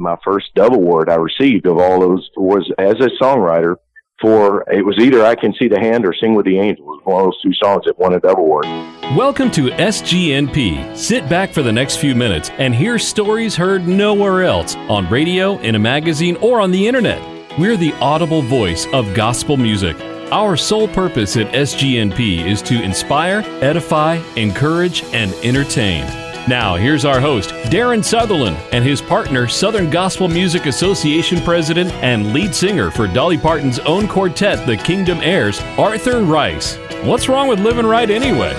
my first Dove Award I received of all those was as a songwriter for, it was either I Can See the Hand or Sing with the Angels, one of those two songs that won a Dove Award. Welcome to SGNP. Sit back for the next few minutes and hear stories heard nowhere else on radio, in a magazine, or on the internet. We're the audible voice of gospel music. Our sole purpose at SGNP is to inspire, edify, encourage, and entertain. Now, here's our host, Darren Sutherland, and his partner, Southern Gospel Music Association President and lead singer for Dolly Parton's own quartet, the Kingdom Heirs, Arthur Rice. What's wrong with living right anyway?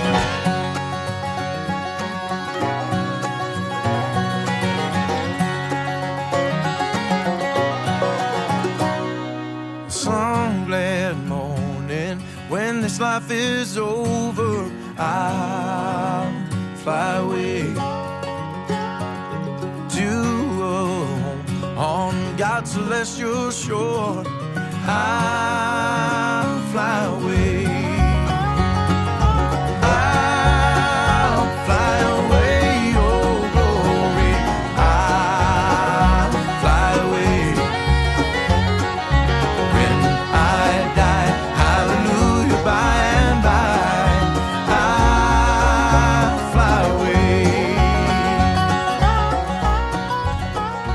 Some glad morning when this life is over, I'll fly away to a home on God's celestial shore. I'll fly away. I'll fly away, oh glory. I'll fly away. When I die, hallelujah, by and by, I'll fly away.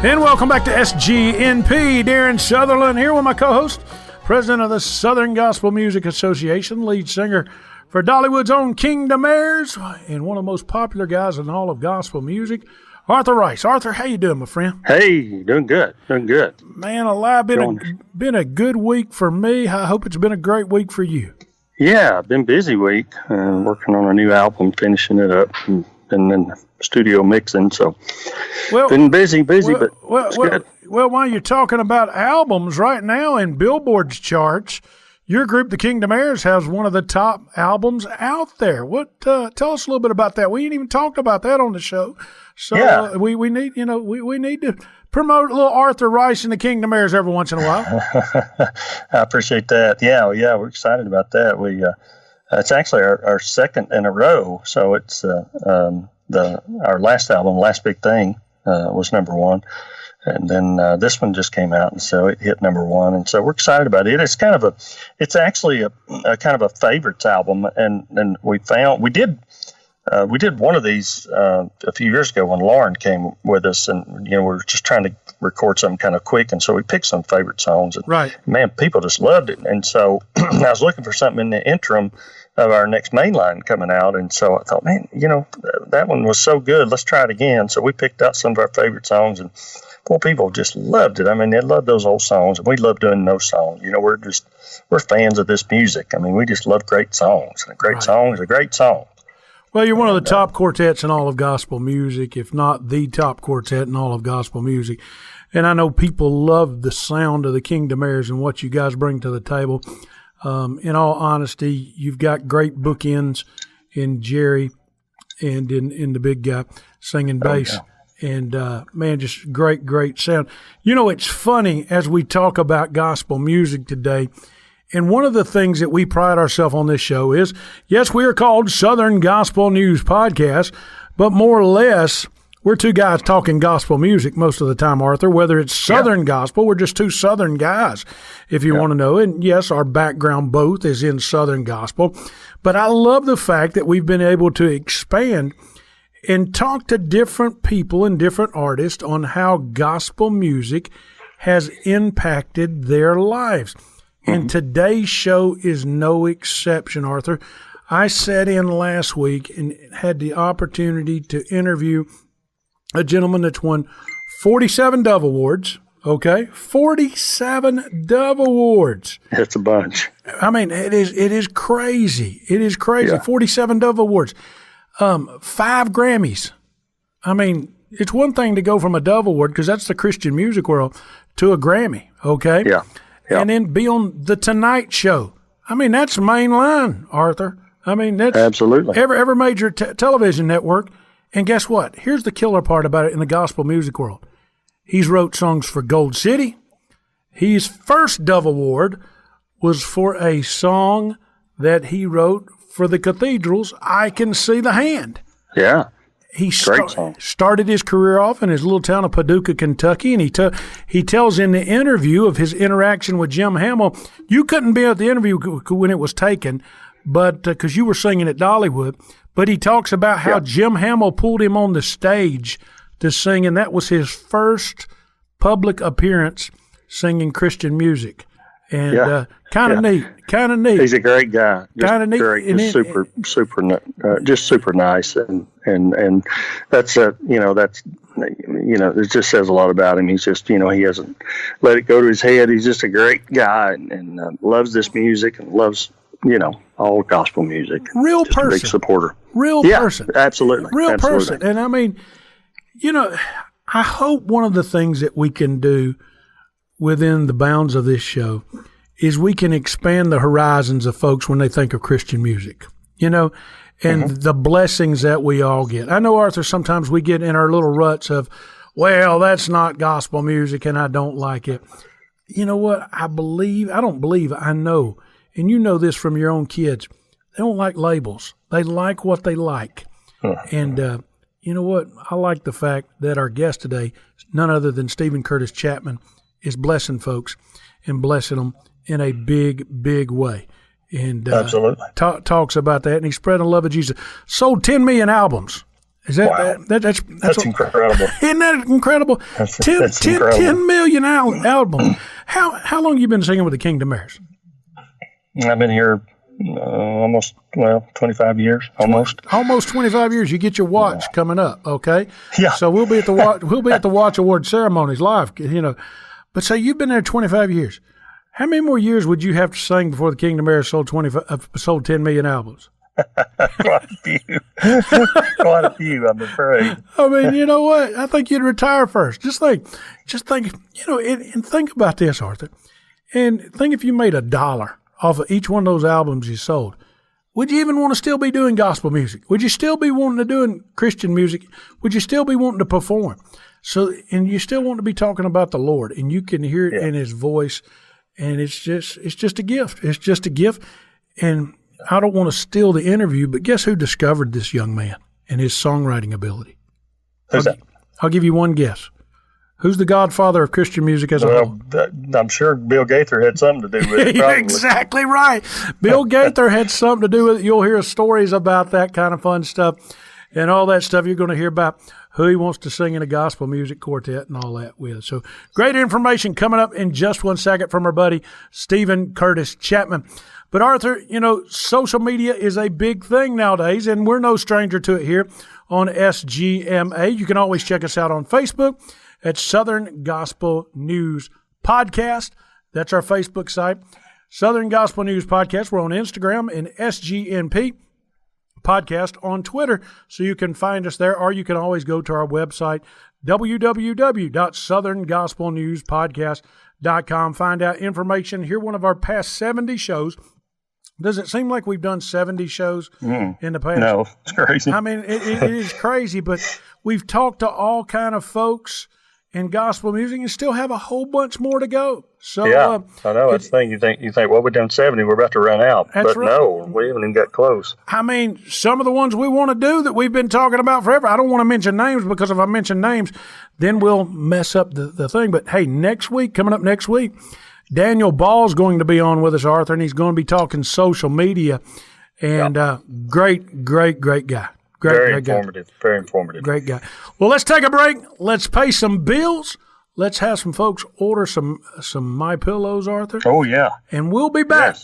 And welcome back to SGNP. Darren Sutherland here with my co-host, president of the Southern Gospel Music Association, lead singer for Dollywood's own Kingdom Heirs, and one of the most popular guys in all of gospel music, Arthur Rice. Arthur, how you doing, my friend? Hey, doing good. Man alive, been a good week for me. I hope it's been a great week for you. Yeah, been busy week, working on a new album, finishing it up, and then studio mixing. So, been busy, but it's good. Well, while you're talking about albums right now in Billboard's charts, your group, the Kingdom Heirs, has one of the top albums out there. What? Tell us a little bit about that. We ain't even talked about that on the show, so yeah. We need we need to promote a little Arthur Rice and the Kingdom Heirs every once in a while. I appreciate that. Yeah, we're excited about that. It's actually our second in a row. So it's our last album, Last Big Thing, was number one. And then this one just came out, and so it hit number one. And so we're excited about it. It's actually a kind of a favorites album. And we did one of these a few years ago when Lauren came with us, and we were just trying to record something kind of quick, and so we picked some favorite songs. And right, man, people just loved it. And so I was looking for something in the interim of our next mainline coming out, and so I thought, man, that one was so good. Let's try it again. So we picked out some of our favorite songs, and people just loved it. I mean, they loved those old songs, and we love doing those songs. We're fans of this music. I mean, we just love great songs, and a great song is a great song. Well, you're one of the top quartets in all of gospel music, if not the top quartet in all of gospel music. And I know people love the sound of the Kingdom Heirs and what you guys bring to the table. In all honesty, you've got great bookends in Jerry and in the big guy singing bass. Yeah. And, man, just great sound. It's funny as we talk about gospel music today, and one of the things that we pride ourselves on this show is, yes, we are called Southern Gospel News Podcast, but more or less, we're two guys talking gospel music most of the time, Arthur. Whether it's Southern gospel, we're just two Southern guys, if you want to know. And, yes, our background both is in Southern gospel. But I love the fact that we've been able to expand and talk to different people and different artists on how gospel music has impacted their lives. Mm-hmm. And today's show is no exception, Arthur. I sat in last week and had the opportunity to interview a gentleman that's won 47 Dove Awards, okay? 47 Dove Awards. That's a bunch. I mean, it is crazy. It is crazy. Yeah. 47 Dove Awards. 5 Grammys. I mean, it's one thing to go from a Dove Award, because that's the Christian music world, to a Grammy, okay? Yeah. And then be on The Tonight Show. I mean, that's mainline, Arthur. I mean, that's absolutely every major television network. And guess what? Here's the killer part about it in the gospel music world. He's wrote songs for Gold City. His first Dove Award was for a song that he wrote for the Cathedrals, I Can See the Hand. Yeah. he Great song. started his career off in his little town of Paducah, Kentucky, and he tells in the interview of his interaction with Jim Hamill. You couldn't be at the interview when it was taken, but because you were singing at Dollywood. But he talks about how Jim Hamill pulled him on the stage to sing, and that was his first public appearance singing Christian music. And kind of neat. He's a great guy. Kind of neat. Great, just super nice, and that's it just says a lot about him. He's just, he hasn't let it go to his head. He's just a great guy, and loves this music and loves, all gospel music. Real just person. A big supporter. Real person. Absolutely. Real absolutely. person. And I mean, I hope one of the things that we can do within the bounds of this show is we can expand the horizons of folks when they think of Christian music, and the blessings that we all get. I know, Arthur, sometimes we get in our little ruts of, well, that's not gospel music and I don't like it. You know what? I know, and you know this from your own kids, they don't like labels. They like what they like. And you know what? I like the fact that our guest today is none other than Steven Curtis Chapman, is blessing folks and blessing them in a big, big way. And absolutely talks about that, and he's spreading the love of Jesus. Sold 10 million albums. Is that wow. That's incredible? Isn't that incredible? That's 10 million albums. How long have you been singing with the Kingdom Heirs? I've been here almost 25 years. Almost 25 years. You get your watch coming up, okay? Yeah. So we'll be at the Watch Award ceremonies live, But say you've been there 25 years. How many more years would you have to sing before the Kingdom Heirs sold 10 million albums? Quite a few, I'm afraid. I mean, you know what? I think you'd retire first. Just think, and think about this, Arthur. And think if you made $1 off of each one of those albums you sold. Would you even want to still be doing gospel music? Would you still be wanting to do Christian music? Would you still be wanting to perform? So, and you still want to be talking about the Lord, and you can hear it in His voice, and it's just a gift. It's just a gift. And I don't want to steal the interview, but guess who discovered this young man and his songwriting ability? Who's that? I'll give you one guess. Who's the godfather of Christian music as a whole? I'm sure Bill Gaither had something to do with it. Probably. Exactly right. Bill Gaither had something to do with it. You'll hear stories about that kind of fun stuff and all that stuff. You're going to hear about who he wants to sing in a gospel music quartet and all that with. So great information coming up in just 1 second from our buddy Steven Curtis Chapman. But Arthur, social media is a big thing nowadays, and we're no stranger to it here on SGMA. You can always check us out on Facebook at Southern Gospel News Podcast. That's our Facebook site. Southern Gospel News Podcast. We're on Instagram and SGNP Podcast on Twitter, so you can find us there, or you can always go to our website, www.southerngospelnewspodcast.com. Find out information. Hear one of our past 70 shows. Does it seem like we've done 70 shows in the past? No, it's crazy. I mean, it is crazy, but we've talked to all kind of folks in gospel music and still have a whole bunch more to go. So I know. That's the thing. You think, well, we've done 70, we're about to run out. But right. No, we haven't even got close. I mean, some of the ones we want to do that we've been talking about forever, I don't want to mention names, because if I mention names, then we'll mess up the thing. But hey, coming up next week, Daniel Ball's going to be on with us, Arthur, and he's going to be talking social media. And great guy. Very informative. Great guy. Well, let's take a break. Let's pay some bills. Let's have some folks order some My Pillows, Arthur. Oh, yeah. And we'll be back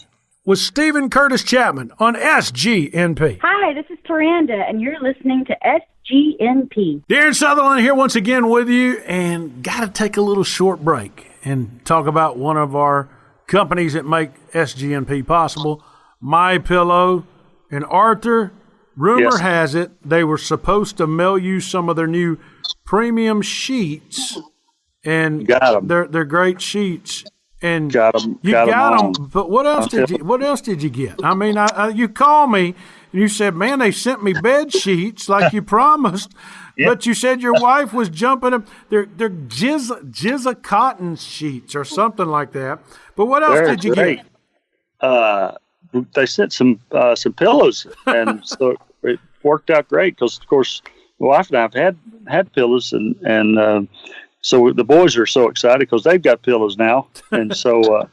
with Steven Curtis Chapman on SGNP. Hi, this is Toranda, and you're listening to SGNP. Darren Sutherland here once again with you, and got to take a little short break and talk about one of our companies that make SGNP possible, My Pillow. And Arthur, rumor has it they were supposed to mail you some of their new premium sheets, and they're great sheets. And you got them. But what else did you get? I mean, you called me and you said, "Man, they sent me bed sheets like you promised." But you said your wife was jumping them. They're jizza cotton sheets or something like that. But what else did you get? They sent some pillows, and so it worked out great because, of course, wife and I have had pillows, and so the boys are so excited because they've got pillows now, and so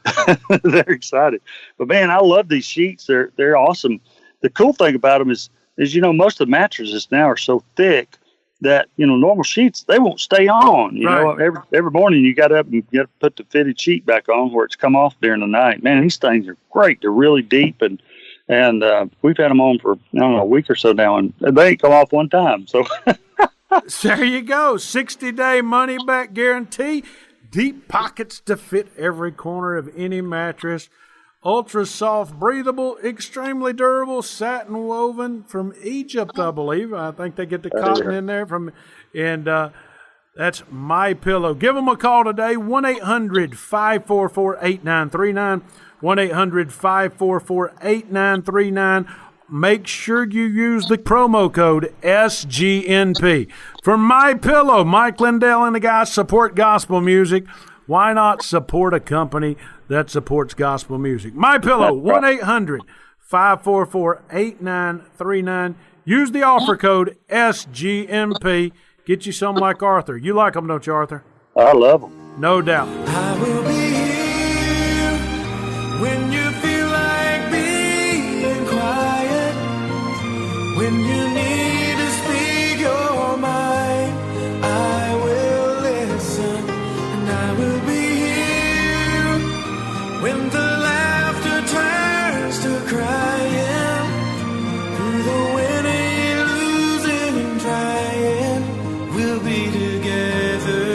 they're excited. But man, I love these sheets. They're awesome. The cool thing about them is most of the mattresses now are so thick that normal sheets, they won't stay on. You know, every morning you got up and you got to put the fitted sheet back on where it's come off during the night. Man, these things are great. They're really deep, and we've had them on for a week or so now, and they ain't come off one time. So. There you go. 60-day money-back guarantee. Deep pockets to fit every corner of any mattress. Ultra soft, breathable, extremely durable, satin woven from Egypt, I believe. I think they get the cotton in there and that's MyPillow. Give them a call today, 1-800-544-8939, 1-800-544-8939. Make sure you use the promo code SGNP. For MyPillow, Mike Lindell and the guys support gospel music. Why not support a company that supports gospel music? MyPillow, 1-800-544-8939. Use the offer code SGNP. Get you some like Arthur. You like them, don't you, Arthur? I love them. No doubt. I will be here when you feel like being quiet, when you need to speak your mind. I will listen, and I will be here when the laughter turns to crying, through the winning, losing, and trying. We'll be together,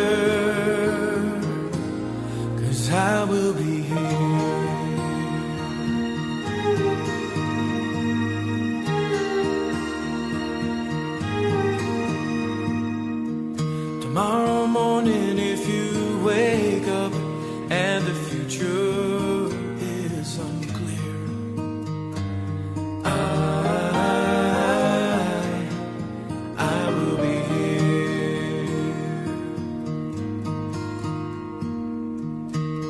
'cause I will be here. Tomorrow morning, if you wake up and the future is unclear, I will be here.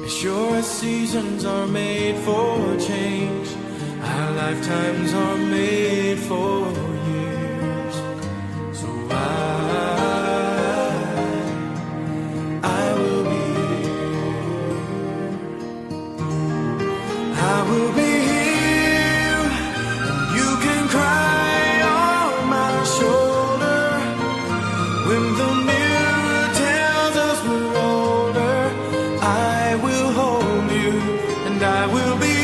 As sure as seasons are made for change, our lifetimes are made for years. So I will be here. I will be here, and you can cry on my shoulder when the mirror tells us we're older. I will hold you, and I will be here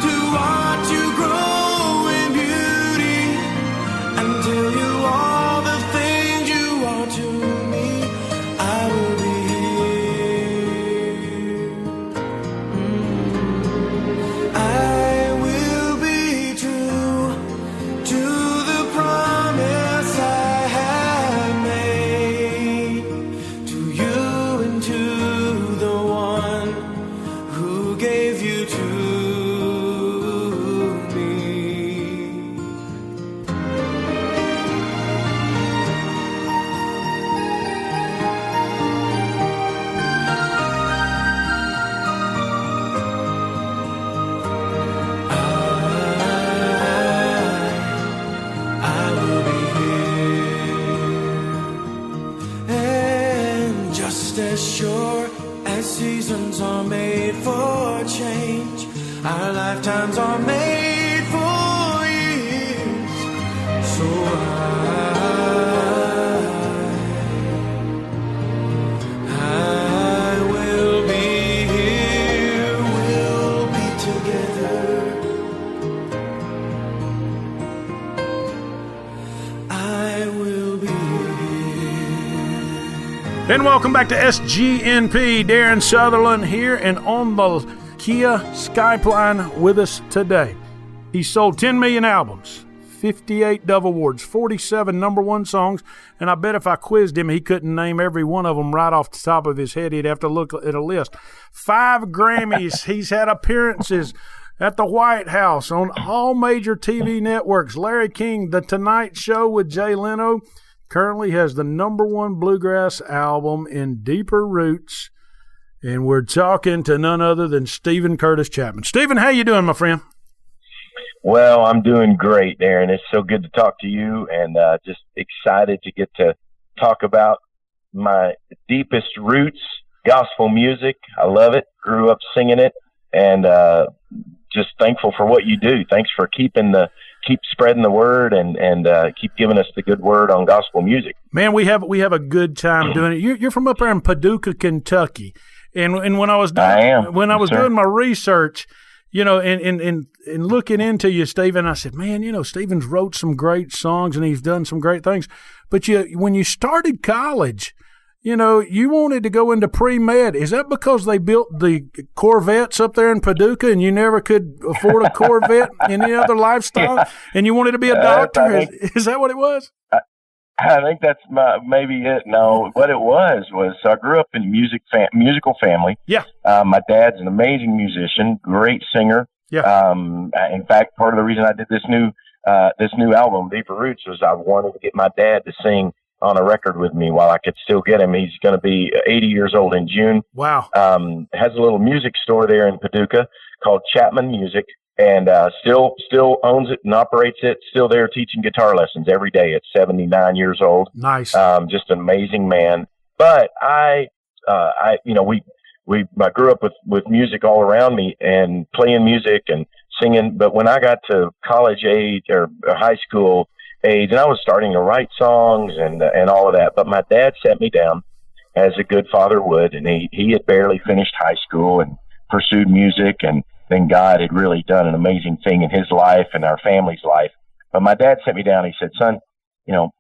to watch you grow in beauty and tell you all the things you are to me. I will be here. I will be true to the promise I have made to you and to the one who gave you to me. I will be here. And just as sure as seasons are made for change, our lifetimes are made for years. So I will be here, we'll be together. I will be here. And welcome back to SGNP. Darren Sutherland here and on the Kia Skyline with us today. He sold 10 million albums, 58 Dove Awards, 47 number one songs, and I bet if I quizzed him, he couldn't name every one of them right off the top of his head. He'd have to look at a list. 5 Grammys. He's had appearances at the White House, on all major TV networks. Larry King, The Tonight Show with Jay Leno, currently has the number one bluegrass album in Deeper Roots. And we're talking to none other than Steven Curtis Chapman. Steven, how you doing, my friend? Well, I'm doing great, Aaron. It's so good to talk to you, and just excited to get to talk about my deepest roots, gospel music. I love it. Grew up singing it, and just thankful for what you do. Thanks for keep spreading the word and keep giving us the good word on gospel music. Man, we have a good time doing it. You're from up there in Paducah, Kentucky, and when I was doing my research, and looking into you, Steven, I said, man, Steven's wrote some great songs and he's done some great things. But when you started college, you wanted to go into pre-med. Is that because they built the Corvettes up there in Paducah and you never could afford a Corvette in any other lifestyle, and you wanted to be a doctor? Is that what it was? I think that's maybe it. No, what it was so I grew up in a musical family. Yeah. My dad's an amazing musician, great singer. Yeah. In fact, part of the reason I did this new album, Deeper Roots, was I wanted to get my dad to sing on a record with me while I could still get him. He's going to be 80 years old in June. Wow. Has a little music store there in Paducah called Chapman Music, and still owns it and operates it. Still there teaching guitar lessons every day at 79 years old. Nice. Just an amazing man. But I grew up with music all around me and playing music and singing. But when I got to college age or high school age, and I was starting to write songs and all of that, but my dad sat me down as a good father would, and he had barely finished high school and pursued music, and then God had really done an amazing thing in his life and our family's life. But my dad sat me down and he said, son,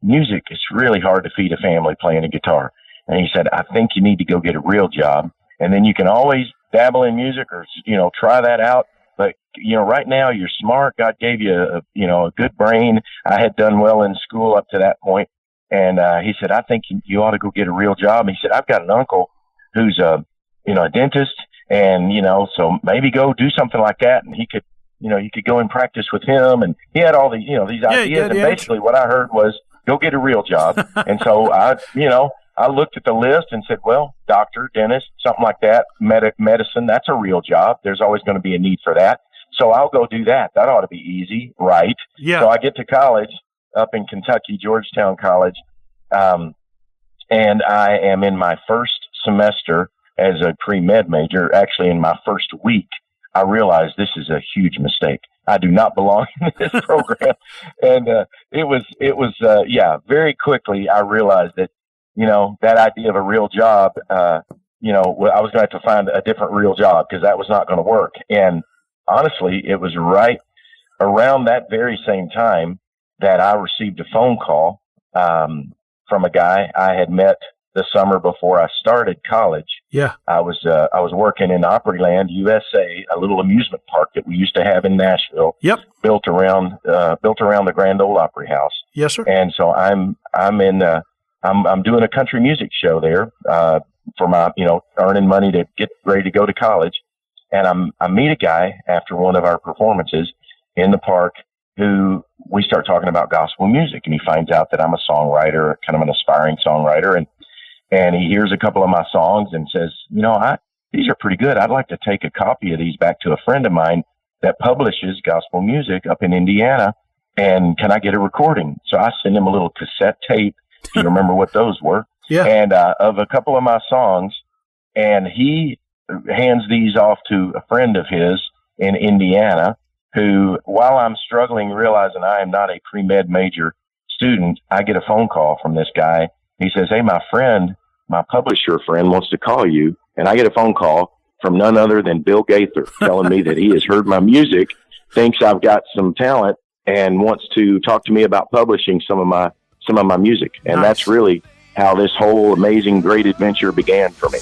music is really hard to feed a family playing a guitar. And he said, I think you need to go get a real job, and then you can always dabble in music or, try that out. But, right now you're smart. God gave you a good brain. I had done well in school up to that point. And he said, I think you ought to go get a real job. He said, I've got an uncle who's a dentist, and, so maybe go do something like that. And he could, you could go and practice with him. And he had all the, these ideas. And basically what I heard was, go get a real job. And so I looked at the list and said, well, doctor, dentist, something like that, medicine, that's a real job. There's always going to be a need for that. So I'll go do that. That ought to be easy, right? Yeah. So I get to college up in Kentucky, Georgetown College, and I am in my first semester as a pre-med major. Actually, in my first week, I realized this is a huge mistake. I do not belong in this program. And it was very quickly I realized that, that idea of a real job, I was going to have to find a different real job because that was not going to work. And honestly, it was right around that very same time that I received a phone call from a guy I had met the summer before I started college. Yeah. I was working in Opryland, USA, a little amusement park that we used to have in Nashville. Yep. Built around the Grand Ole Opry House. Yes, sir. And so I'm doing a country music show there for my, earning money to get ready to go to college. And I meet a guy after one of our performances in the park who we start talking about gospel music, and he finds out that I'm a songwriter, kind of an aspiring songwriter. And he hears a couple of my songs and says, these are pretty good. I'd like to take a copy of these back to a friend of mine that publishes gospel music up in Indiana. And can I get a recording? So I send him a little cassette tape. Do you remember what those were? Yeah. And of a couple of my songs, and he hands these off to a friend of his in Indiana who, while I'm struggling, realizing I am not a pre-med major student, I get a phone call from this guy. He says, hey, my publisher friend wants to call you. And I get a phone call from none other than Bill Gaither telling me that he has heard my music, thinks I've got some talent, and wants to talk to me about publishing some of my music. And Nice. That's really how this whole amazing, great adventure began for me.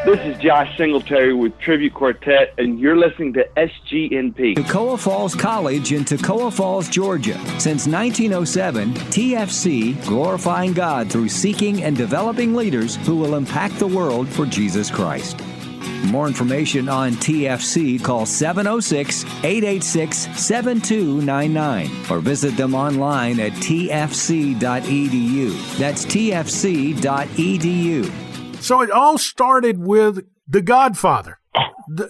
This is Josh Singletary with Tribute Quartet, and you're listening to SGNP. Toccoa Falls College in Toccoa Falls, Georgia. Since 1907, TFC, glorifying God through seeking and developing leaders who will impact the world for Jesus Christ. For more information on TFC, call 706-886-7299 or visit them online at tfc.edu. That's tfc.edu. So it all started with the Godfather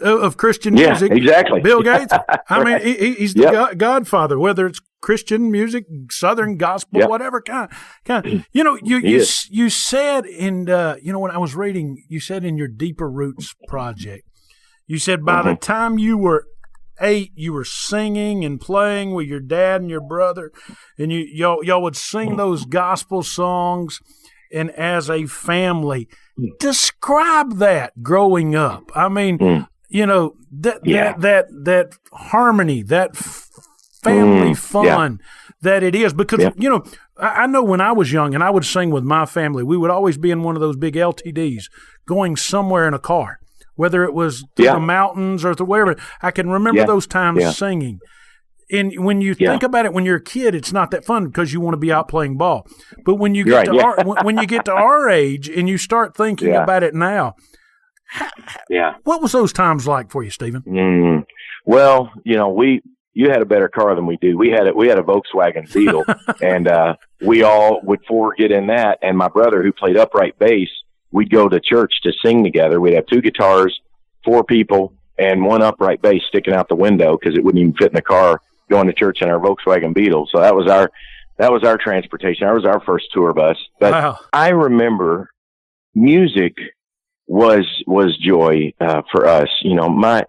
of Christian music. Yeah, exactly. Bill Gates. I mean, he's the Godfather, whether it's Christian music, Southern gospel, whatever kind. You know, you said in, when I was reading, you said in your Deeper Roots project, you said by the time you were 8, you were singing and playing with your dad and your brother, and y'all would sing those gospel songs, and as a family. Describe that growing up. I mean, that harmony, that family fun that it is. Because, I know when I was young and I would sing with my family, we would always be in one of those big LTDs going somewhere in a car, whether it was through the mountains or through wherever. I can remember those times singing. And when you think about it, when you're a kid, it's not that fun because you want to be out playing ball. But when you get when you get to our age and you start thinking about it now, what was those times like for you, Steven? Well, you had a better car than we do. We had a Volkswagen Beetle, and we all would get in that. And my brother, who played upright bass, we'd go to church to sing together. We'd have 2 guitars, 4 people, and 1 upright bass sticking out the window because it wouldn't even fit in the car. Going to church in our Volkswagen Beetle. So that was our transportation. That was our first tour bus. But I remember music was joy for us. My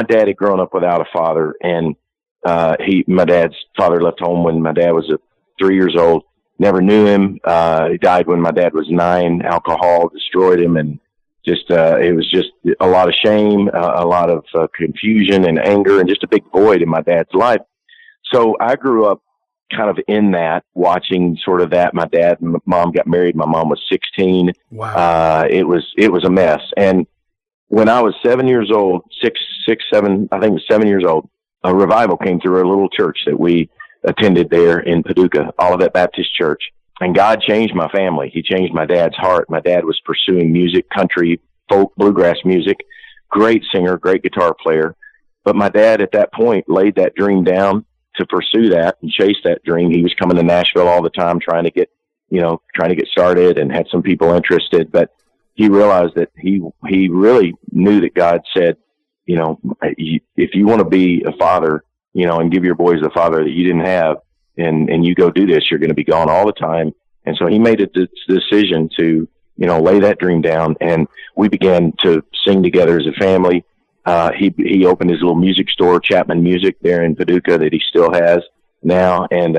dad had grown up without a father, and my dad's father left home when my dad was 3 years old. Never knew him. He died when my dad was 9. Alcohol destroyed him, and it was just a lot of shame, a lot of confusion and anger, and just a big void in my dad's life. So I grew up kind of in that, watching sort of that. My dad and mom got married. My mom was 16. Wow. It was a mess. And when I was 7 years old, 7, I think it was 7 years old, a revival came through a little church that we attended there in Paducah, Olivet Baptist Church. And God changed my family. He changed my dad's heart. My dad was pursuing music, country, folk, bluegrass music, great singer, great guitar player. But my dad at that point laid that dream down to pursue that and chase that dream. He was coming to Nashville all the time, trying to get started, and had some people interested, but he realized that he really knew that God said, if you want to be a father, and give your boys the father that you didn't have, and you go do this, you're going to be gone all the time. And so he made a decision to, lay that dream down, and we began to sing together as a family. He opened his little music store, Chapman Music, there in Paducah, that he still has now. And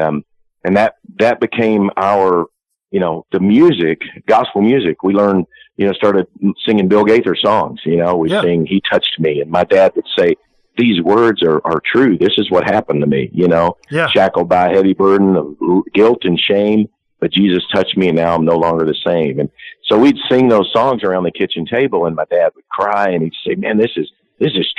that became our, the music, gospel music. We learned, started singing Bill Gaither songs. We sing "He Touched Me," and my dad would say, "These words are true. This is what happened to me." Shackled by a heavy burden of guilt and shame, but Jesus touched me, and now I'm no longer the same. And so we'd sing those songs around the kitchen table, and my dad would cry, and he'd say, "Man, this is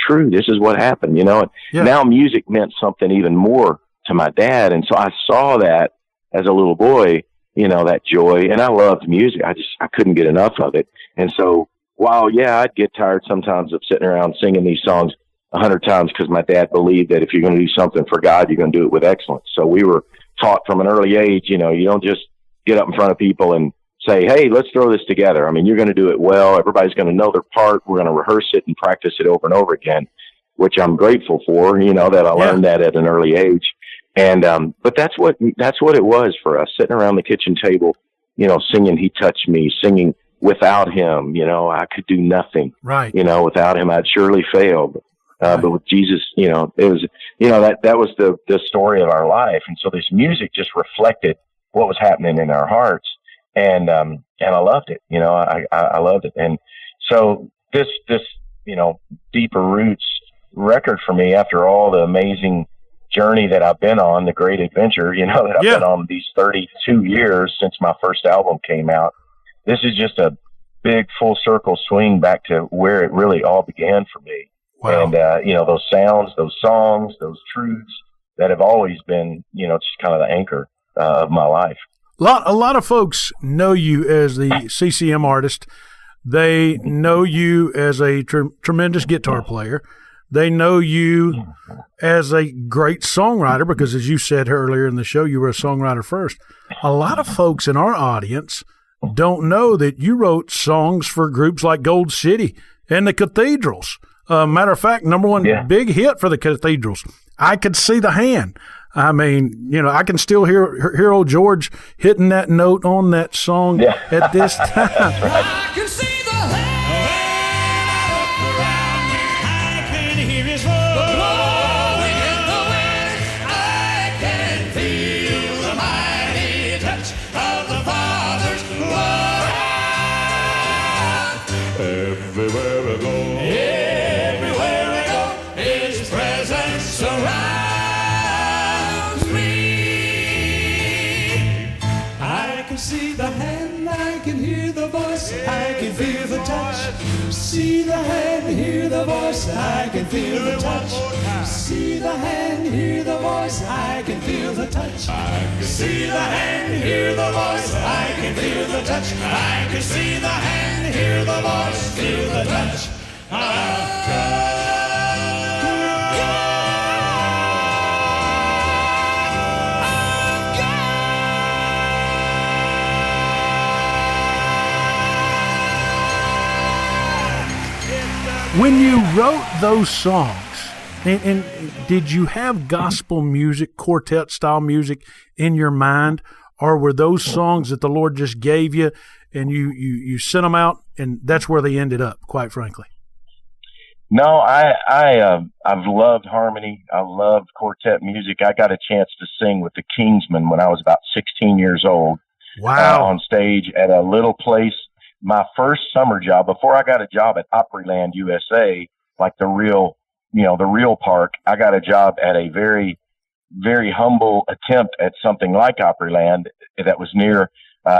true. This is what happened." And now music meant something even more to my dad. And so I saw that as a little boy, that joy, and I loved music. I couldn't get enough of it. And so while, I'd get tired sometimes of sitting around singing these songs 100 times, because my dad believed that if you're going to do something for God, you're going to do it with excellence. So we were taught from an early age, you don't just get up in front of people and say, "Hey, let's throw this together." I mean, you're going to do it well. Everybody's going to know their part. We're going to rehearse it and practice it over and over again, which I'm grateful for, that I learned that at an early age. And, but that's what it was for us, sitting around the kitchen table, singing "He Touched Me," singing without him, I could do nothing, right. Without him, I'd surely fail. But with Jesus, it was, that was the story of our life. And so this music just reflected what was happening in our hearts. And I loved it, I loved it. And so this, Deeper Roots record for me, after all the amazing journey that I've been on, the great adventure, that I've been on these 32 years since my first album came out, this is just a big full circle swing back to where it really all began for me. Wow. And, those sounds, those songs, those truths that have always been, just kind of the anchor of my life. A lot of folks know you as the CCM artist. They know you as a tremendous guitar player. They know you as a great songwriter because, as you said earlier in the show, you were a songwriter first. A lot of folks in our audience don't know that you wrote songs for groups like Gold City and the Cathedrals. Matter of fact, number one big hit for the Cathedrals, I Could See the Hand. I mean, I can still hear old George hitting that note on that song at this time. I can see the hand around me. I can hear his voice blowing in the wind. I can feel the mighty touch of the Father's love. Everywhere I go, His presence surrounds me. I can see the hand, I can hear the voice, I can feel the touch. See the hand, hear the voice, I can feel the touch. See the hand, hear the voice, I can feel the touch. I can see the hand, hear the voice, I can feel the touch. I can see the hand, hear the voice, feel the touch of God. When you wrote those songs, and did you have gospel music, quartet-style music in your mind, or were those songs that the Lord just gave you and you sent them out, and that's where they ended up, quite frankly? No, I've loved harmony. I loved quartet music. I got a chance to sing with the Kingsmen when I was about 16 years old. Wow. On stage at a little place. My first summer job, before I got a job at Opryland USA, like the real park, I got a job at a very, very humble attempt at something like Opryland that was near,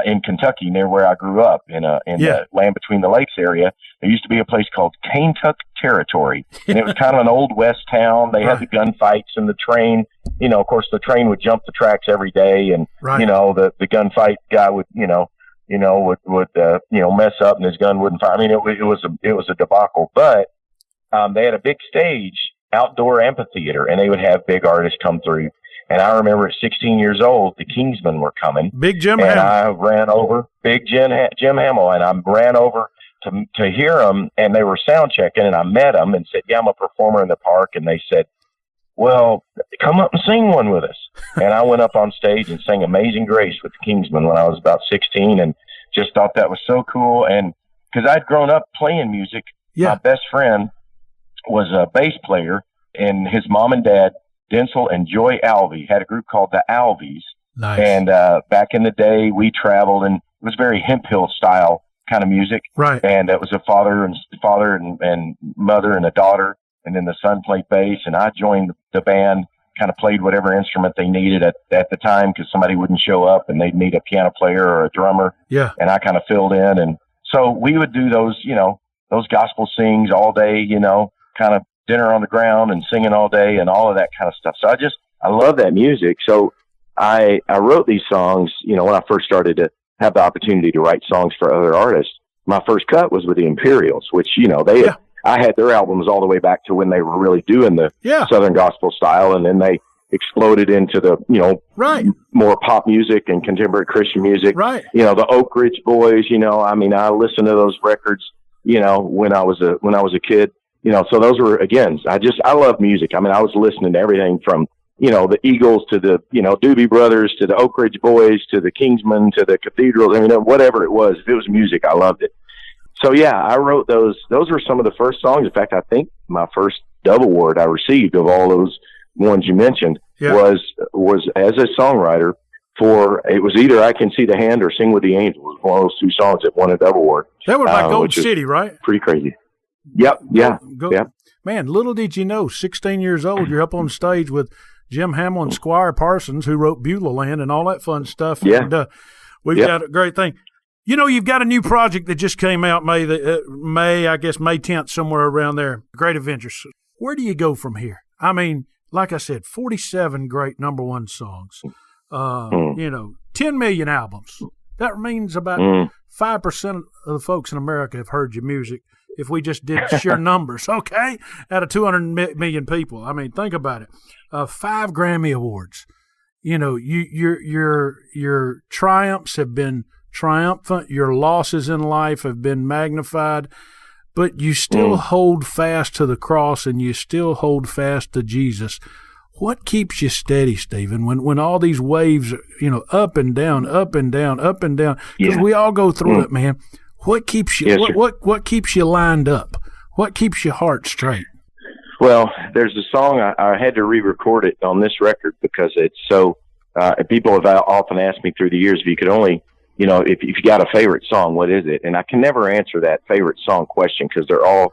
in Kentucky, near where I grew up in the Land Between the Lakes area. There used to be a place called Kaintuck Territory, and it was kind of an old West town. They had the gunfights and the train, of course the train would jump the tracks every day, and, the gunfight guy would, would mess up and his gun wouldn't fire. I mean, it was a debacle, but they had a big stage, outdoor amphitheater, and they would have big artists come through. And I remember at 16 years old, the Kingsmen were coming. Big Jim and Hamill. I ran over, Big Jim Hamill, and I ran over to hear them, and they were sound checking, and I met them and said, I'm a performer in the park. And they said, well, come up and sing one with us. And I went up on stage and sang Amazing Grace with the Kingsmen when I was about 16, and just thought that was so cool. And because I'd grown up playing music, my best friend was a bass player, and his mom and dad, Densel and Joy Alvey, had a group called the Alveys. Nice. And back in the day, we traveled, and it was very Hemp Hill style kind of music. Right. And it was a father and mother and a daughter, and then the son played bass, and I joined the band, kind of played whatever instrument they needed at the time, because somebody wouldn't show up and they'd need a piano player or a drummer. Yeah. And I kind of filled in. And so we would do those, those gospel sings all day, kind of dinner on the ground and singing all day and all of that kind of stuff. So I love that music. So I wrote these songs, when I first started to have the opportunity to write songs for other artists. My first cut was with the Imperials, which, I had their albums all the way back to when they were really doing the Southern gospel style. And then they exploded into the, more pop music and contemporary Christian music. Right. The Oak Ridge Boys, I listened to those records, when I was a kid, so those were, again, I love music. I mean, I was listening to everything from, the Eagles to the, Doobie Brothers to the Oak Ridge Boys to the Kingsmen to the Cathedrals. I mean, whatever it was, if it was music, I loved it. So I wrote those. Those were some of the first songs. In fact, I think my first dove award I received of all those ones you mentioned was as a songwriter for, it was either I Can See the Hand or Sing with the Angels. It was one of those two songs that won a dove award. That was by Gold City, right? Pretty crazy. Yep. Yeah. Yep. Man, little did you know, 16 years old, you're up on stage with Jim Hamill and Squire Parsons, who wrote Beulah Land and all that fun stuff. Yeah. And we've got a great thing. You know, you've got a new project that just came out May 10th, somewhere around there. Great Adventures. Where do you go from here? I mean, like I said, 47 great number one songs. 10 million albums. That means about 5% of the folks in America have heard your music. If we just did sheer numbers, okay, out of 200 million people. I mean, think about it. 5 Grammy Awards. You know, your triumphs have been triumphant. Your losses in life have been magnified, but you still hold fast to the cross and you still hold fast to Jesus. What keeps you steady, Stephen, when all these waves, up and down, up and down, up and down? Because we all go through it, man. What keeps you? What keeps you lined up? What keeps your heart straight? Well, there's a song I had to re-record it on this record because it's so. People have often asked me through the years if you could only, if you got a favorite song, what is it? And I can never answer that favorite song question because they're all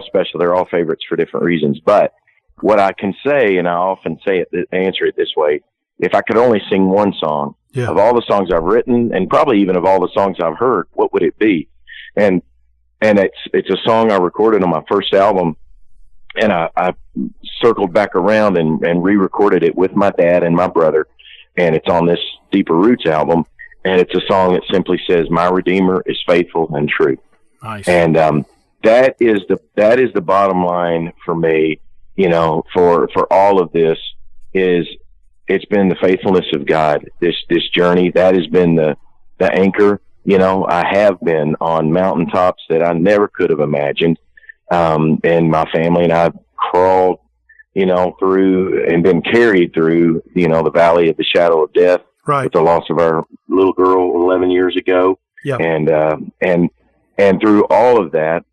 special. They're all favorites for different reasons. But what I can say, and I often answer it this way: if I could only sing one song of all the songs I've written, and probably even of all the songs I've heard, what would it be? And it's a song I recorded on my first album, and I circled back around and re-recorded it with my dad and my brother, and it's on this Deeper Roots album, and it's a song that simply says, "My Redeemer is faithful and true." Nice. And that is the bottom line for me. For all of this it's been the faithfulness of God, this journey. That has been the anchor. I have been on mountaintops that I never could have imagined. And my family and I crawled, through and been carried through, the valley of the shadow of death, right, with the loss of our little girl 11 years ago. Yeah. And through all of that,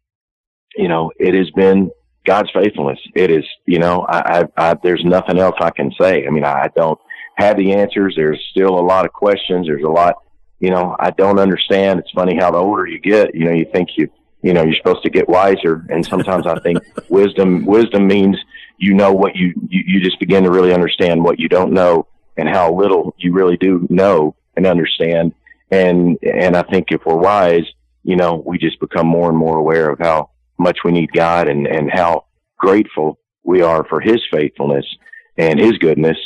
it has been God's faithfulness. It is, there's nothing else I can say. I mean, I don't have the answers. There's still a lot of questions. There's a lot, I don't understand. It's funny how the older you get, you think you're supposed to get wiser. And sometimes I think wisdom means, what you just begin to really understand what you don't know and how little you really do know and understand. And I think if we're wise, we just become more and more aware of how much we need God and how grateful we are for his faithfulness and his goodness.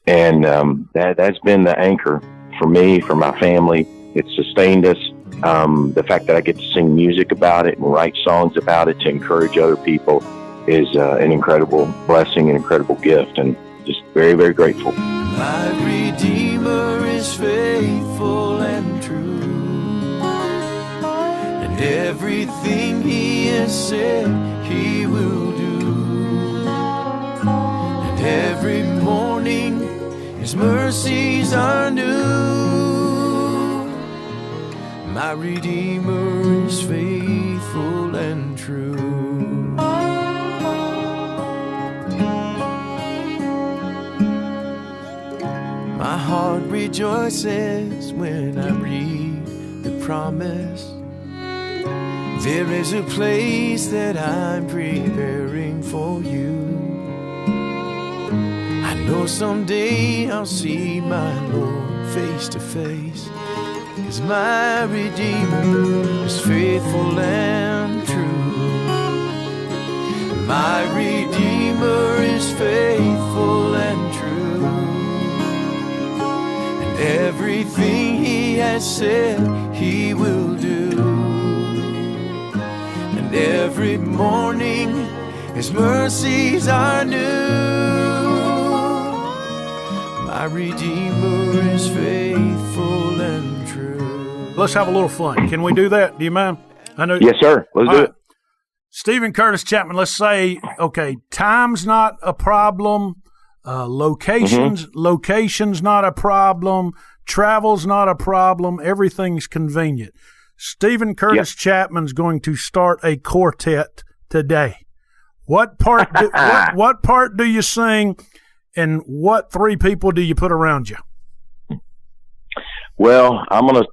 And that's been the anchor for me, for my family. It's sustained us. The fact that I get to sing music about it and write songs about it to encourage other people is an incredible blessing, an incredible gift, and just very, very grateful. My Redeemer is faithful and true, and everything he has said he will do. And every morning his mercies are new. My Redeemer is faithful and true. My heart rejoices when I read the promise. There is a place that I'm preparing for you. I know someday I'll see my Lord face to face, 'cause my Redeemer is faithful and true. My Redeemer is faithful and true. Everything he has said he will do. And every morning his mercies are new. My Redeemer is faithful and true. Let's have a little fun. Can we do that? Do you mind? I know. Yes, sir. Let's do it. Steven Curtis Chapman, let's say, okay, time's not a problem. Location's not a problem. Travel's not a problem. Everything's convenient. Steven Curtis Chapman's going to start a quartet today. What part? What part do you sing, and what 3 people do you put around you? Well, I'm gonna.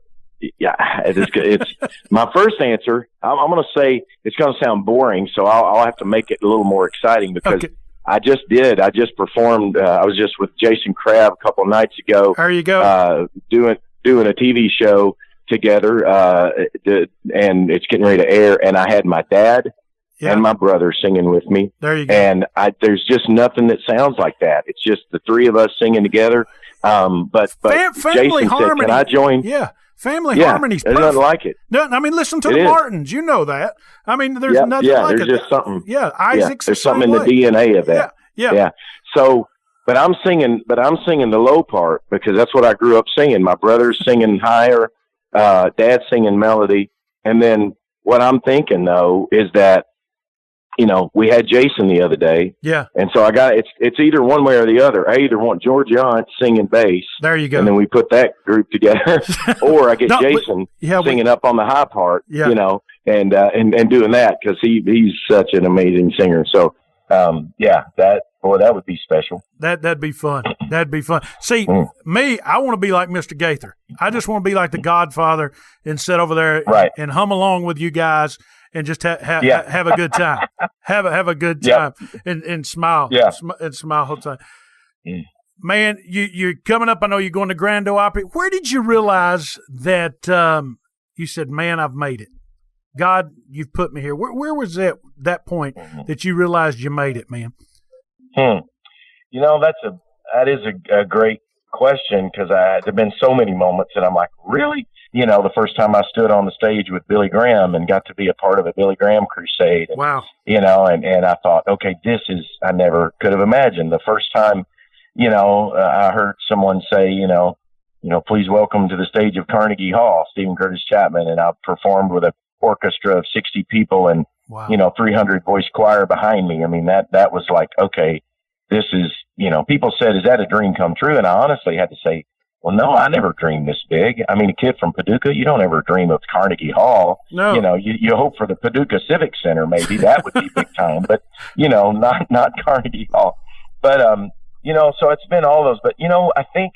Yeah, it's my first answer. I'm gonna say it's gonna sound boring, so I'll have to make it a little more exciting because. Okay. I just performed. I was just with Jason Crabb a couple of nights ago. There you go. Doing a TV show together, and it's getting ready to air. And I had my dad and my brother singing with me. There you go. And there's just nothing that sounds like that. It's just the three of us singing together. But family Jason harmony. said, "Can I join?" Yeah. Family harmony's there's perfect. nothing like it. No, I mean, listen to the Martins. You know that. I mean, there's nothing like it. There's just something. Yeah, Isaac's there's something in the DNA of that. Yeah. So, but I'm singing the low part because that's what I grew up singing. My brother's singing higher, dad's singing melody, and then what I'm thinking though is that, you know, we had Jason the other day. Yeah. And so it's either one way or the other. I either want George Yount singing bass. There you go. And then we put that group together. Or I get Jason singing up on the high part, you know, and doing that because he's such an amazing singer. So, that would be special. That'd be fun. That'd be fun. See, me, I want to be like Mr. Gaither. I just want to be like the Godfather and sit over there and hum along with you guys. And just have a good time, have a good time, and smile, and smile the whole time. Man, you're coming up. I know you're going to Grand Ole Opry. Where did you realize that you said, "Man, I've made it"? God, you've put me here. Where was that point that you realized you made it, man? You know, that is a great question because there've been so many moments that I'm like, really. You know, the first time I stood on the stage with Billy Graham and got to be a part of a Billy Graham crusade. And, wow. You know, and I thought, okay, I never could have imagined. The first time, you know, I heard someone say, you know, please welcome to the stage of Carnegie Hall, Steven Curtis Chapman. And I performed with an orchestra of 60 people and, 300 voice choir behind me. I mean, that was like, okay, this is, you know, people said, is that a dream come true? And I honestly had to say, well, no, I never dreamed this big. I mean, a kid from Paducah, you don't ever dream of Carnegie Hall. No. You know, you hope for the Paducah Civic Center, maybe that would be big time, but you know, not Carnegie Hall. But, you know, so it's been all those, but you know, I think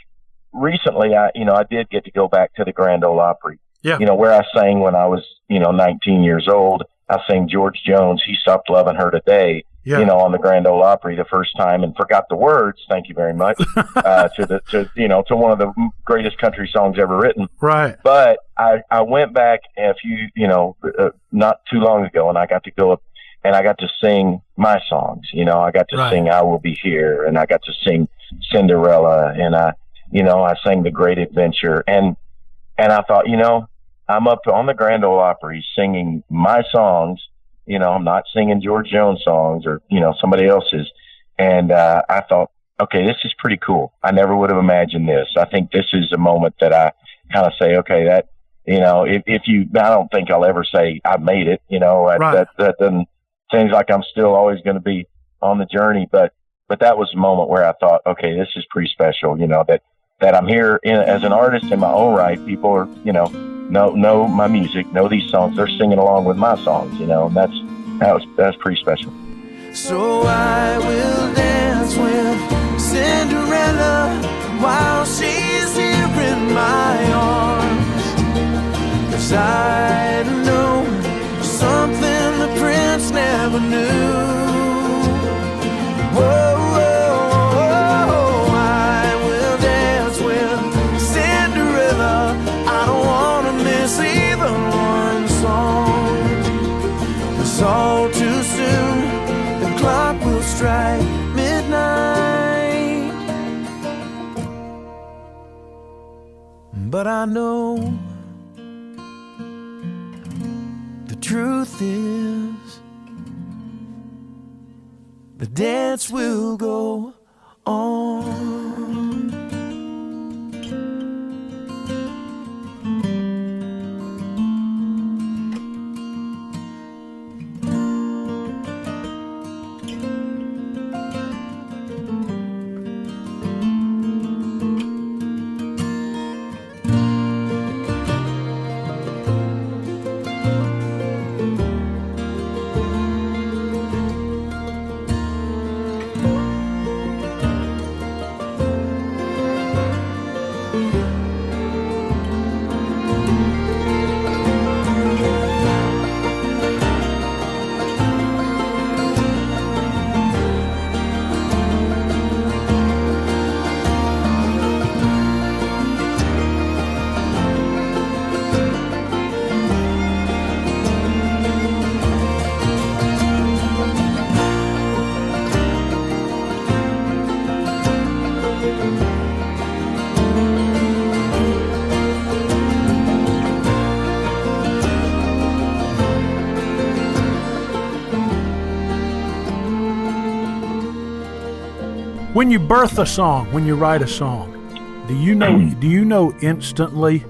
recently I did get to go back to the Grand Ole Opry, you know, where I sang when I was, 19 years old. I sang George Jones, He Stopped Loving Her Today, you know, on the Grand Ole Opry the first time and forgot the words. Thank you very much. to one of the greatest country songs ever written. Right. But I went back not too long ago and I got to go up and I got to sing my songs. You know, I got to sing I Will Be Here and I got to sing Cinderella and I sang The Great Adventure and I thought, I'm up on the Grand Ole Opry singing my songs. You know, I'm not singing George Jones songs or, somebody else's. And I thought, okay, this is pretty cool. I never would have imagined this. I think this is a moment that I kind of say, okay, that, I don't think I'll ever say I made it, that doesn't, seems like I'm still always going to be on the journey. But that was a moment where I thought, okay, this is pretty special, that I'm here as an artist in my own right. People are, know my music, know these songs. They're singing along with my songs, and that's pretty special. So I will dance with Cinderella while she's here in my arms. 'Cause I know something the prince never knew. Whoa. All too soon, the clock will strike midnight. But I know the truth is the dance will go on. When you birth a song, when you write a song, do you know instantly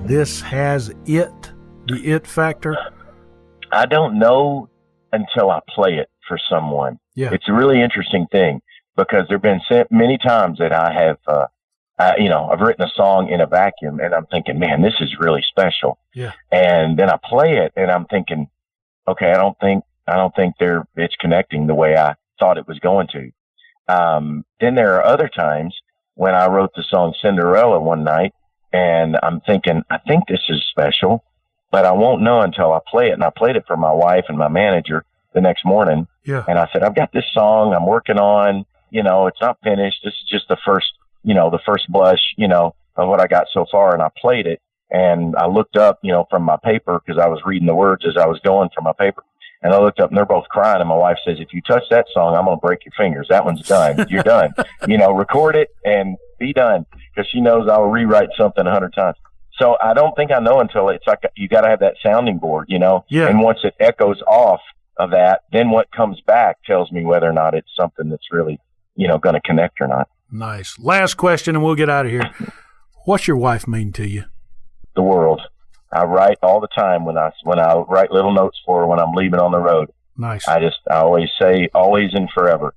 this has the it factor? I don't know until I play it for someone. Yeah. It's a really interesting thing because there have been many times that I have, I've written a song in a vacuum and I'm thinking, man, this is really special. Yeah. And then I play it and I'm thinking, okay, I don't think it's connecting the way I thought it was going to. Then there are other times when I wrote the song Cinderella one night and I'm thinking, I think this is special, but I won't know until I play it. And I played it for my wife and my manager the next morning. Yeah. And I said, I've got this song I'm working on, it's not finished. This is just the first blush, of what I got so far. And I played it and I looked up, from my paper, cause I was reading the words as I was going from my paper. And I looked up and they're both crying. And my wife says, if you touch that song, I'm going to break your fingers. That one's done. You're done. Record it and be done. Cause she knows I'll rewrite something 100 times. So I don't think I know until it's like, you got to have that sounding board, Yeah. And once it echoes off of that, then what comes back tells me whether or not it's something that's really, going to connect or not. Nice. Last question and we'll get out of here. What's your wife mean to you? The world. I write all the time when I write little notes for her when I'm leaving on the road. Nice. I always say always and forever.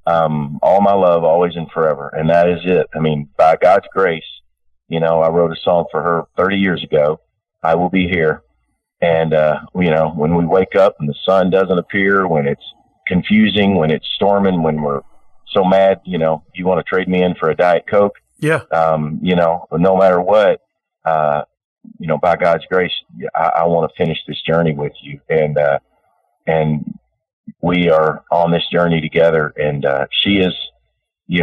All my love, always and forever. And that is it. I mean, by God's grace, I wrote a song for her 30 years ago. I will be here. And, when we wake up and the sun doesn't appear, when it's confusing, when it's storming, when we're so mad, you want to trade me in for a Diet Coke. Yeah. No matter what, by God's grace, I want to finish this journey with you. And we are on this journey together. And she is, the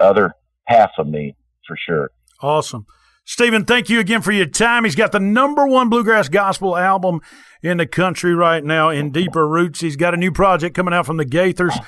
other half of me for sure. Awesome. Steven, thank you again for your time. He's got the #1 bluegrass gospel album in the country right now, In Deeper Roots. He's got a new project coming out from the Gaithers,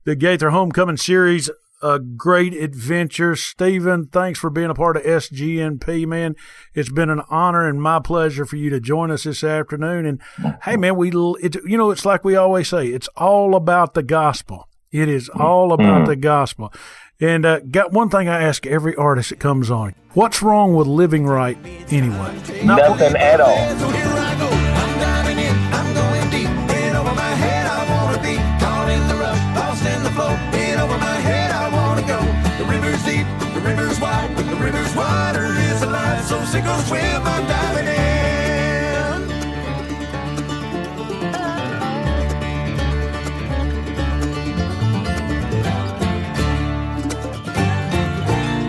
the Gaither Homecoming Series. A great adventure. Steven, thanks for being a part of SGNP, man. It's been an honor and my pleasure for you to join us this afternoon. And hey, man, it's like we always say, it's all about the gospel. It is all about the gospel. And got one thing I ask every artist that comes on. What's wrong with living right anyway? Nothing at all. So here I go. I'm diving in. I'm going deep. In over my head, I want to be. Caught in the rush, lost in the flow. In over my head, I want to go. The river's deep. The river's wide. The river's water is alive. So sink or swim, I'm diving in.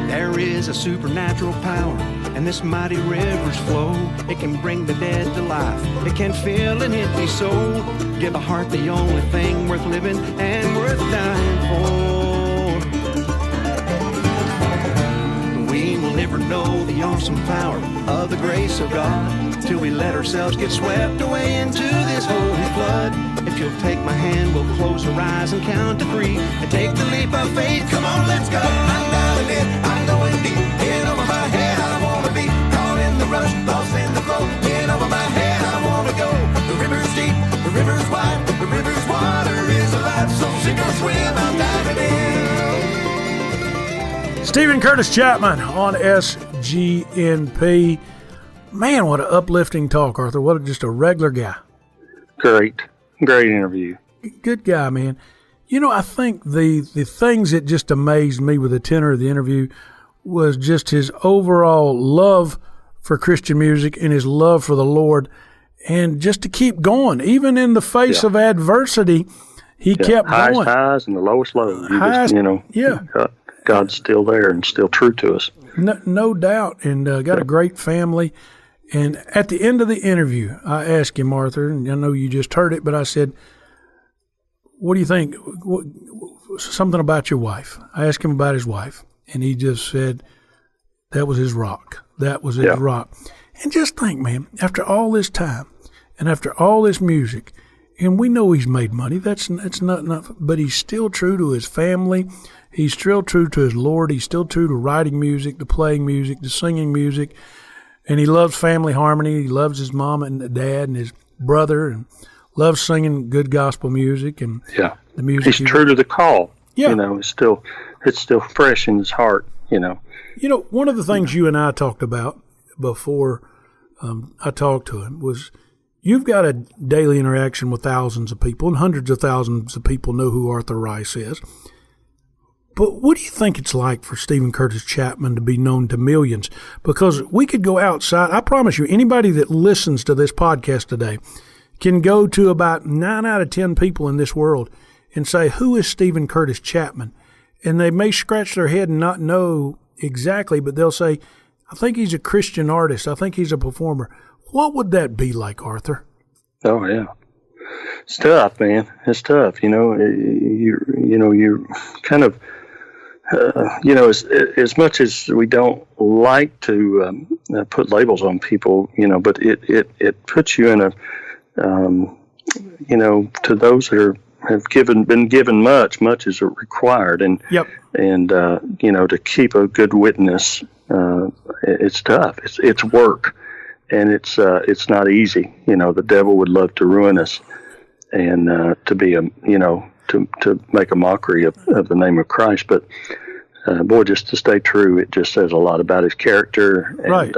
There is a supernatural power, and this mighty river's flow. It can bring the dead to life. It can fill an empty soul. Give a heart the only thing worth living and worth dying for. We will never know the awesome power of the grace of God till we let ourselves get swept away into this holy flood. If you'll take my hand, we'll close our eyes and count to 3 and take the leap of faith. Come on, let's go. I'm diving in, I'm going deep. In over my head, I want to be. Caught in the rush, lost in the flow. In over my head, I want to go. The river's deep, the river's wide. The river's water is alive. So sink or swim, I'm diving in. Steven Curtis Chapman on SGNP. Man, what an uplifting talk, Arthur. What just a regular guy. Great interview. Good guy, man. I think the things that just amazed me with the tenor of the interview was just his overall love for Christian music and his love for the Lord, and just to keep going. Even in the face of adversity, he kept going. Highs and the lowest lows. God's still there and still true to us. No doubt, and got a great family. And at the end of the interview, I asked him, Arthur, and I know you just heard it, but I said, what do you think? Something about your wife. I asked him about his wife, and he just said, that was his rock. That was his rock. And just think, man, after all this time and after all this music, and we know he's made money, that's not, but he's still true to his family. He's still true to his Lord. He's still true to writing music, to playing music, to singing music. And he loves family harmony. He loves his mom and dad and his brother, and loves singing good gospel music and the music. He's true to the call. Yeah. It's still fresh in his heart. One of the things you and I talked about before I talked to him was you've got a daily interaction with thousands of people, and hundreds of thousands of people know who Arthur Rice is. But what do you think it's like for Steven Curtis Chapman to be known to millions? Because we could go outside. I promise you, anybody that listens to this podcast today can go to about 9 out of 10 people in this world and say, who is Steven Curtis Chapman? And they may scratch their head and not know exactly, but they'll say, I think he's a Christian artist. I think he's a performer. What would that be like, Arthur? Oh, yeah. It's tough, man. It's tough. You're kind of, as much as we don't like to put labels on people, but it puts you in a, to those that have been given much is required, and yep. And to keep a good witness, it's tough. It's work, and it's not easy. The devil would love to ruin us, and to be to make a mockery of the name of Christ. But boy, just to stay true, it just says a lot about his character, and right.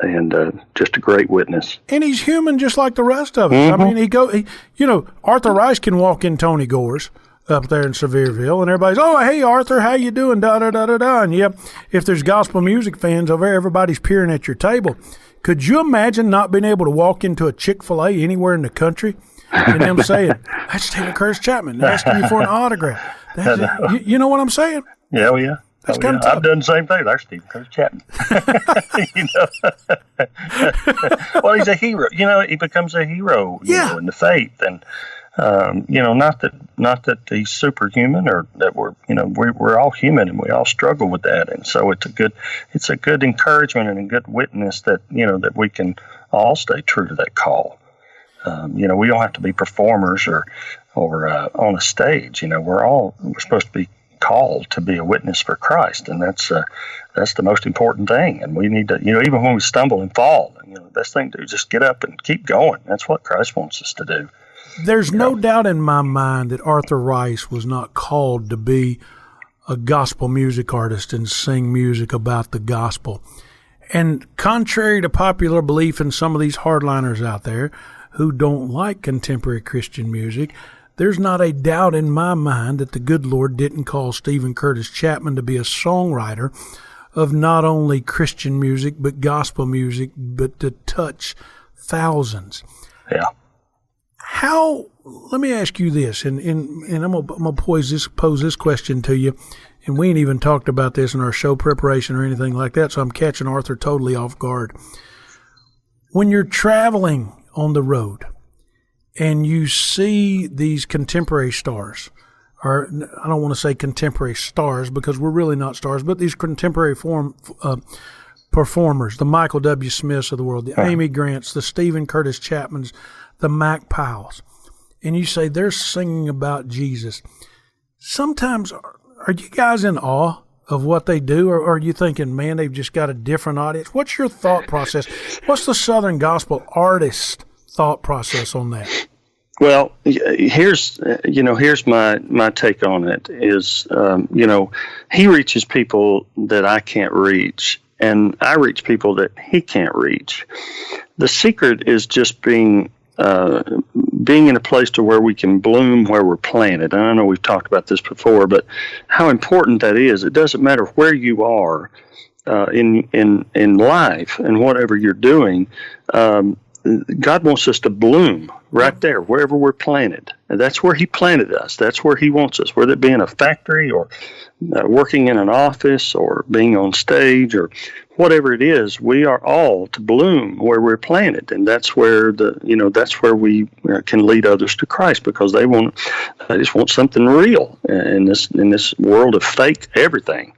And just a great witness. And he's human just like the rest of us. Mm-hmm. I mean, Arthur Rice can walk in Tony Gore's up there in Sevierville, and everybody's, oh, hey, Arthur, how you doing, da-da-da-da-da. And, yep, if there's gospel music fans over there, everybody's peering at your table. Could you imagine not being able to walk into a Chick-fil-A anywhere in the country and them saying, that's Steven Curtis Chapman, they're asking you for an autograph? You know what I'm saying? Yeah, well, yeah. That's kind of tough. I've done the same thing. There's Steven Curtis Chapman. Well, he's a hero. He becomes a hero. In the faith, and not that he's superhuman or that we're all human and we all struggle with that. And so it's a good encouragement and a good witness that that we can all stay true to that call. We don't have to be performers or on a stage. We're supposed to be called to be a witness for Christ, and that's the most important thing. And we need to, even when we stumble and fall, the best thing to do is just get up and keep going. That's what Christ wants us to do. There's no doubt in my mind that Arthur Rice was not called to be a gospel music artist and sing music about the gospel. And contrary to popular belief in some of these hardliners out there who don't like contemporary Christian music, there's not a doubt in my mind that the good Lord didn't call Steven Curtis Chapman to be a songwriter of not only Christian music, but gospel music, but to touch thousands. Yeah. Let me ask you this, and I'm gonna pose this question to you, and we ain't even talked about this in our show preparation or anything like that, so I'm catching Arthur totally off guard. When you're traveling on the road, and you see these contemporary stars, or I don't want to say contemporary stars because we're really not stars, but these contemporary performers, the Michael W. Smiths of the world, the Amy Grants, the Steven Curtis Chapmans, the Mac Powells, and you say they're singing about Jesus. Sometimes, are you guys in awe of what they do, or are you thinking, man, they've just got a different audience? What's your thought process? What's the Southern gospel artist thought process on that? Well, here's my take on it is, he reaches people that I can't reach, and I reach people that he can't reach. The secret is just being in a place to where we can bloom where we're planted. And I know we've talked about this before, but how important that is. It doesn't matter where you are in life and whatever you're doing. God wants us to bloom right there, wherever we're planted. And that's where he planted us. That's where he wants us, whether it be in a factory or working in an office or being on stage or whatever it is. We are all to bloom where we're planted. And that's where that's where we can lead others to Christ, because they just want something real in this world of fake everything.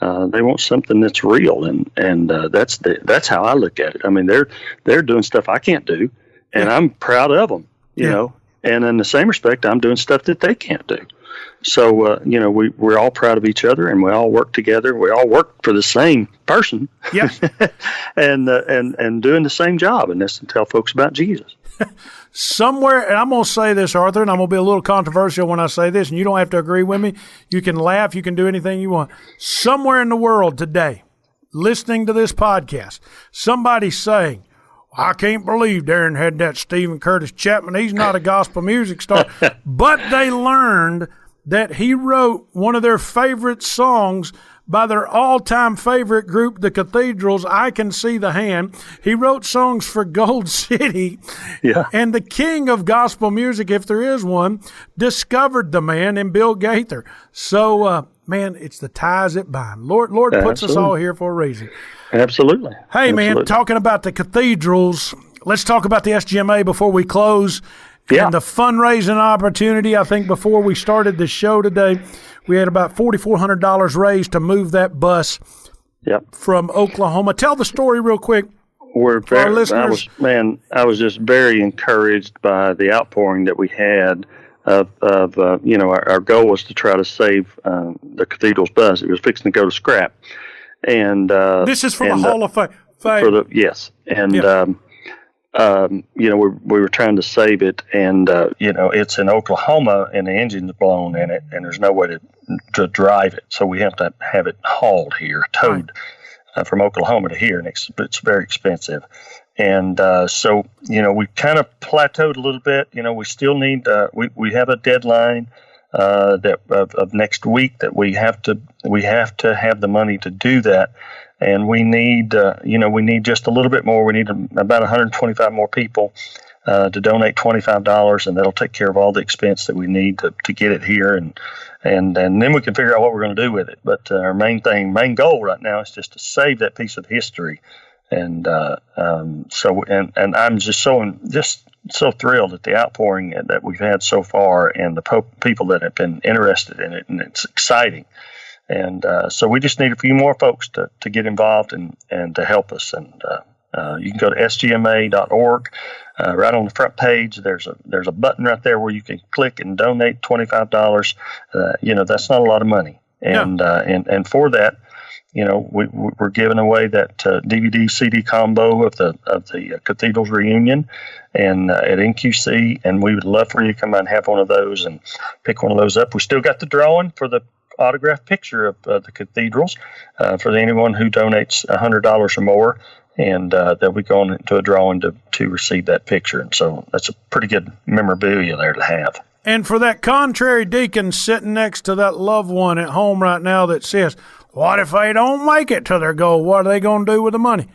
They want something that's real, and that's how I look at it. I mean, they're doing stuff I can't do, and I'm proud of them, you know. And in the same respect, I'm doing stuff that they can't do. we're all proud of each other, and we all work together. We all work for the same person, Yep. and doing the same job, and that's to tell folks about Jesus. Somewhere, and I'm going to say this, Arthur, and I'm going to be a little controversial when I say this, and you don't have to agree with me. You can laugh. You can do anything you want. Somewhere in the world today, listening to this podcast, somebody's saying, I can't believe Darren had that Steven Curtis Chapman. He's not a gospel music star. But they learned that he wrote one of their favorite songs by their all-time favorite group, the Cathedrals, I Can See the Hand. He wrote songs for Gold City. Yeah. And the king of gospel music, if there is one, discovered the man in Bill Gaither. So, man, it's the ties that bind. Lord puts us all here for a reason. Absolutely. Hey, man, talking about the Cathedrals, let's talk about the SGMA before we close. Yeah. And the fundraising opportunity, I think before we started the show today, we had about $4,400 raised to move that bus from Oklahoma. Tell the story real quick. I was just very encouraged by the outpouring that we had our goal was to try to save the Cathedral's bus. It was fixing to go to scrap. And this is from the Hall of Fame. Yes. And we were trying to save it, and it's in Oklahoma, and the engine's blown in it, and there's no way to drive it, so we have to have it hauled here, towed from Oklahoma to here, and it's very expensive. And so we kind of plateaued a little bit. We still need we have a deadline of next week that we have to have the money to do that. And we need just a little bit more. We need about 125 more people to donate $25, and that'll take care of all the expense that we need to get it here, and then we can figure out what we're going to do with it. But our main goal right now is just to save that piece of history, and I'm just so thrilled at the outpouring that we've had so far, and the people that have been interested in it, and it's exciting. And so we just need a few more folks to get involved and to help us. And you can go to sgma.org. Right on the front page, there's a button right there where you can click and donate $25. That's not a lot of money. And and for that, we're giving away that DVD CD combo of the Cathedral's reunion and at NQC. And we would love for you to come out and have one of those and pick one of those up. We still got the drawing for the autographed picture of the Cathedrals for anyone who donates $100 or more, and they'll be going into a drawing to receive that picture. And so that's a pretty good memorabilia there to have. And for that contrary deacon sitting next to that loved one at home right now that says, what if they don't make it to their goal? What are they going to do with the money?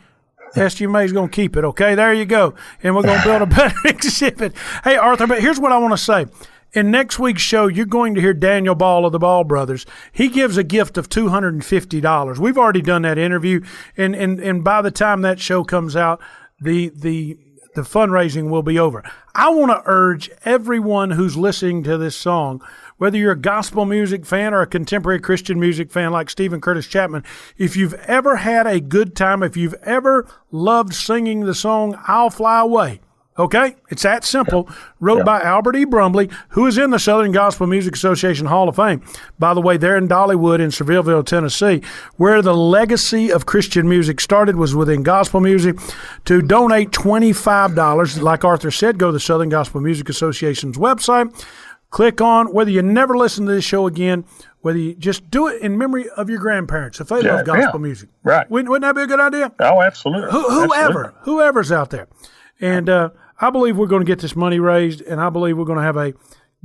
SGMA is going to keep it, okay? There you go. And we're going to build a better exhibit. Hey, Arthur, but here's what I want to say. In next week's show, you're going to hear Daniel Ball of the Ball Brothers. He gives a gift of $250. We've already done that interview, and by the time that show comes out, the fundraising will be over. I want to urge everyone who's listening to this song, whether you're a gospel music fan or a contemporary Christian music fan like Steven Curtis Chapman, if you've ever had a good time, if you've ever loved singing the song I'll Fly Away, okay? It's that simple. Wrote by Albert E. Brumley, who is in the Southern Gospel Music Association Hall of Fame. By the way, they're in Dollywood in Sevierville, Tennessee, where the legacy of Christian music started was within gospel music. To donate $25, like Arthur said, go to the Southern Gospel Music Association's website. Click on, whether you never listen to this show again, whether you just do it in memory of your grandparents, if they love gospel music. Right. Wouldn't that be a good idea? Oh, absolutely. Whoever's out there. And I believe we're going to get this money raised, and I believe we're going to have a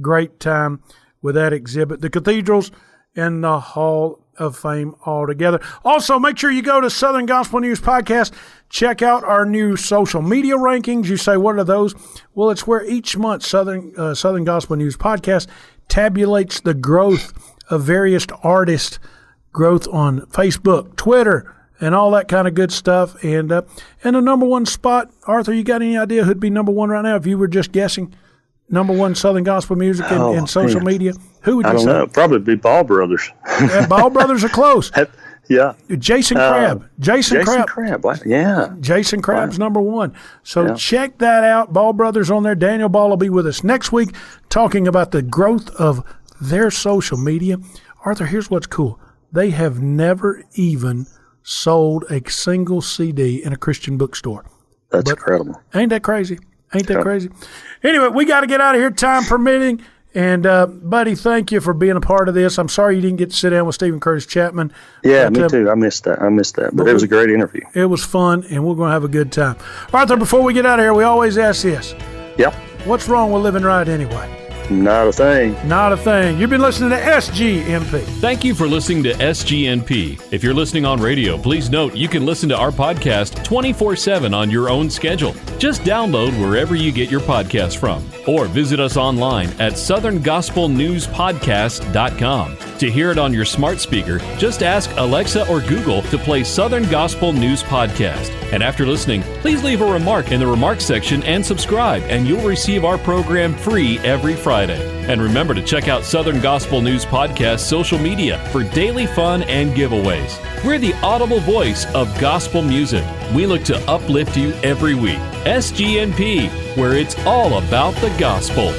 great time with that exhibit. The Cathedrals and the Hall of Fame all together. Also, make sure you go to Southern Gospel News Podcast. Check out our new social media rankings. You say, what are those? Well, it's where each month Southern Gospel News Podcast tabulates the growth of various artists' growth on Facebook, Twitter, and all that kind of good stuff. And the number one spot, Arthur, you got any idea who'd be number one right now if you were just guessing? Number one Southern Gospel music in social media? Who would you say? I don't know. Probably be Ball Brothers. Ball Brothers are close. Yeah. Jason Crabb. Jason Crabb. Yeah. Jason Crabb's number one. So check that out. Ball Brothers on there. Daniel Ball will be with us next week talking about the growth of their social media, Arthur, here's what's cool. They have never even sold a single CD in a Christian bookstore. That's incredible. Ain't that crazy? Ain't that crazy? Anyway, we got to get out of here, time permitting. And, buddy, thank you for being a part of this. I'm sorry you didn't get to sit down with Steven Curtis Chapman. Yeah, me too. I missed that. But it was a great interview. It was fun, and we're going to have a good time. Arthur, before we get out of here, we always ask this. Yep. What's wrong with living right anyway? Not a thing. Not a thing. You've been listening to SGNP. Thank you for listening to SGNP. If you're listening on radio, please note you can listen to our podcast 24/7 on your own schedule. Just download wherever you get your podcast from, or visit us online at southerngospelnewspodcast.com. To hear it on your smart speaker, just ask Alexa or Google to play Southern Gospel News Podcast. And after listening, please leave a remark in the remarks section and subscribe, and you'll receive our program free every Friday. And remember to check out Southern Gospel News Podcast social media for daily fun and giveaways. We're the audible voice of gospel music. We look to uplift you every week. SGNP, where it's all about the gospel.